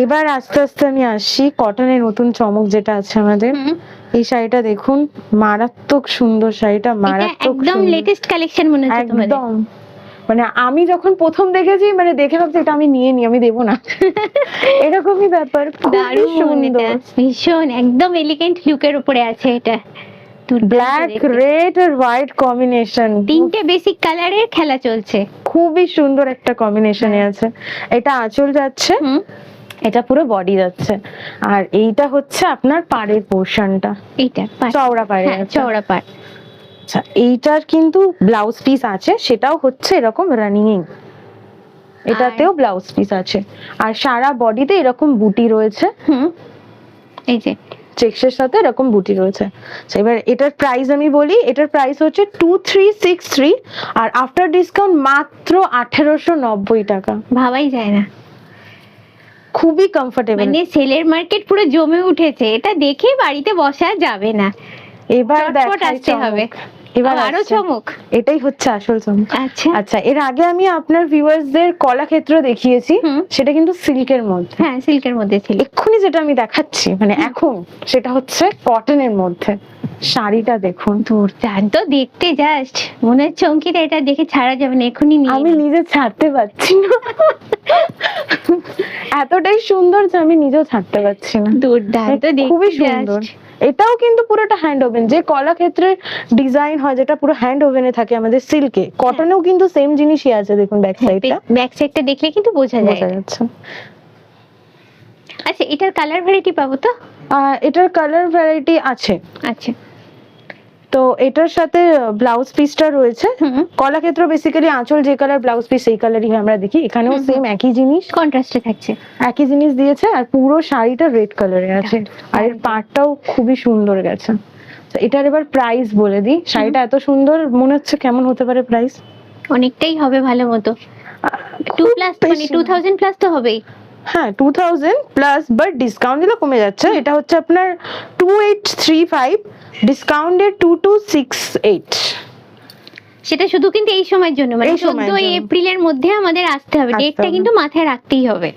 এবার আস্তে আস্তে আমি আসছি কটনের নতুন চমক যেটা আছে আমাদের। এই শাড়িটা দেখুন, মারাত্মক সুন্দর শাড়িটা, মারাত্মক একদম সুন্দর। লেটেস্ট কালেকশন মনে হচ্ছে তোমাদের। একদম, মানে আমি যখন প্রথম দেখেছি মানে দেখে ভাবছি এটা আমি নিয়ে নি, আমি দেবো না, এরকমই ব্যাপার। খুবই দারুণ, সুন্দর, এটা ভীষণ একদম এলিগেন্ট লুকের উপরে আছে এটা। ব্ল্যাক রেড আর হোয়াইট কম্বিনেশন, তিনটে বেসিক কালারের খেলা চলছে, খুবই সুন্দর একটা কম্বিনেশনে আছে। এটা আঁচল যাচ্ছে, এটা পুরো বডি যাচ্ছে, আর এইটা হচ্ছে আপনার পাড়ের পোর্শনটা, এইটা চওড়া পাড়ে আছে। চওড়া পাড়। আচ্ছা, এইটার কিন্তু ব্লাউজ পিস আছে, সেটাও হচ্ছে এরকম রানিং, এটাতেও ব্লাউজ পিস আছে, আর সারা বডিতে এরকম বুটি রয়েছে। এই যে চেক্সের সাথে এরকম বুটি রয়েছে। এবার এটার প্রাইস আমি বলি, এটার প্রাইস হচ্ছে 2363, আর আফটার ডিসকাউন্ট মাত্র 1890 টাকা। ভাবাই যায় না, খুবই কমফোর্টেবল, মানে সেলের মার্কেট পুরো জমে উঠেছে, এটা দেখে বাড়িতে বসা যাবে না, এবার আসতে হবে। এবার আরো চমক, এটাই হচ্ছে আসল চমক। আচ্ছা আচ্ছা, এর আগে আমি আপনার ভিউয়ার্সদের কলাক্ষেত্র দেখিয়েছি, সেটা কিন্তু সিল্কের মধ্যে। হ্যাঁ সিল্কের মধ্যে ছিল। এক্ষুনি যেটা আমি দেখাচ্ছি মানে এখন, সেটা হচ্ছে কটনের মধ্যে। শাড়িটা দেখুন, দুর্দান্ত দেখতে, জাস্ট মনে হচ্ছে অঙ্কিতা এটা দেখে ছাড়া যাবে না, এখনই নিয়ে আমি নিজে ছাড়তে পারছি না, এতটাই সুন্দর যে আমি নিজেও ছাড়তে পারছি না। দুর্দান্ত দেখতে, খুবই সুন্দর। এটাও কিন্তু পুরোটা হ্যান্ড ওভেন, যে কলাক্ষেত্রে ডিজাইন হয় যেটা পুরো হ্যান্ড ওভেনে থাকে আমাদের সিল্কে, কটনেও কিন্তু সেম জিনিসই আছে। দেখুন ব্যাক সাইডটা, ব্যাক সাইডটা দেখলে কিন্তু বোঝা যাচ্ছে। আচ্ছা, এটার কালার ভ্যারাইটি পাবো তো? এটার কালার ভ্যারাইটি আছে। আচ্ছা, তো এটার সাথে ব্লাউজ পিসটা রয়েছে। কলাক্ষেত্র বেসিক্যালি আঁচল যে কালার, ব্লাউজ পিস সেই কালারই আমরা দেখি, এখানেও সেম একই জিনিস, কন্ট্রাস্টে থাকছে, একই জিনিস দিয়েছে, আর পুরো শাড়িটা রেড কালারে আছে, আর এর পাড়টাও খুবই সুন্দর গেছে। এটার এবার প্রাইস বলে দিই, শাড়িটা এত সুন্দর মনে হচ্ছে কেমন হতে পারে প্রাইস? অনেকটাই হবে ভালো মতো, 2 প্লাস, মানে 2000 প্লাস তো হবেই। হ্যাঁ 2000 প্লাস, বাট ডিসকাউন্ট দিলে কমে যাচ্ছে। এটা হচ্ছে আপনার 2835, ডিসকাউন্টে 2268। সেটা শুধু কিন্তু এই সময়ের জন্য, মানে 14 এপ্রিলের মধ্যে আমাদের আসতে হবে, ডেটটা কিন্তু মাথায় রাখতেই হবে।